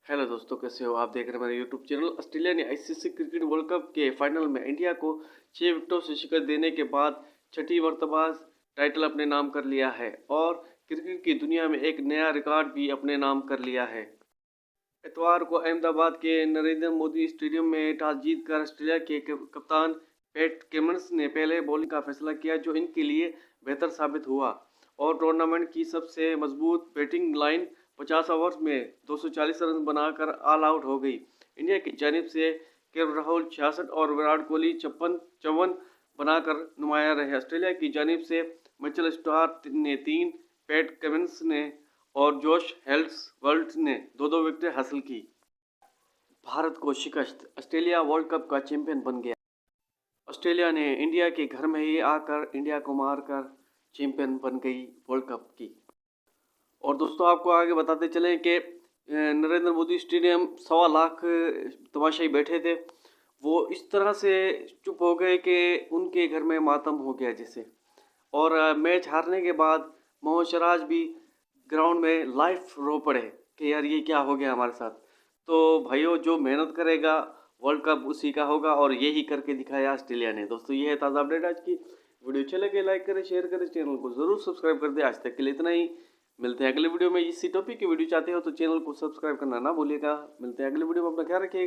Hello दोस्तों, कैसे हो आप? देख रहे हैं मेरे यूट्यूब चैनल। ऑस्ट्रेलिया ने आईसीसी क्रिकेट वर्ल्ड कप के फाइनल में इंडिया को 6 विकेटों से शिकस्त देने के बाद छठी मर्तबा टाइटल अपने नाम कर लिया है और क्रिकेट की दुनिया में एक नया रिकॉर्ड भी अपने नाम कर लिया है। इतवार को अहमदाबाद के नरेंद्र मोदी स्टेडियम में टॉस जीतकर ऑस्ट्रेलिया के कप्तान पैट कमिंस ने पहले बॉलिंग का फैसला किया, जो इनके लिए बेहतर साबित हुआ और टूर्नामेंट की सबसे मजबूत बैटिंग लाइन 50 ओवर में 240 रन बनाकर ऑल आउट हो गई। इंडिया की जानिब से राहुल 66 और विराट कोहली 54 बनाकर नुमाया रहे। ऑस्ट्रेलिया की जानिब से मिचेल स्टार्क ने 3, पैट कमिंस ने और जोश हेजलवुड ने 2-2 विकेटें हासिल की। भारत को शिकस्त, ऑस्ट्रेलिया वर्ल्ड कप का चैंपियन बन गया। ऑस्ट्रेलिया ने इंडिया के घर में ही आकर इंडिया को मारकर चैंपियन बन गई वर्ल्ड कप की। और दोस्तों, आपको आगे बताते चलें कि नरेंद्र मोदी स्टेडियम 1.25 लाख तमाशाई बैठे थे। वो इस तरह से चुप हो गए कि उनके घर में मातम हो गया जैसे। और मैच हारने के बाद मोहम्मद सिराज भी ग्राउंड में लाइव रो पड़े कि यार ये क्या हो गया हमारे साथ। तो भाइयों, जो मेहनत करेगा वर्ल्ड कप उसी का होगा और यही करके दिखाया ऑस्ट्रेलिया ने। दोस्तों, ये है ताज़ा अपडेट आज की। वीडियो अच्छे लगे लाइक करें, शेयर करें, चैनल को ज़रूर सब्सक्राइब कर दें। आज तक के लिए इतना ही। मिलते हैं अगले वीडियो में। इसी टॉपिक की वीडियो चाहते हो तो चैनल को सब्सक्राइब करना ना भूलिएगा। मिलते हैं अगले वीडियो में। अपना ख्याल रखिएगा।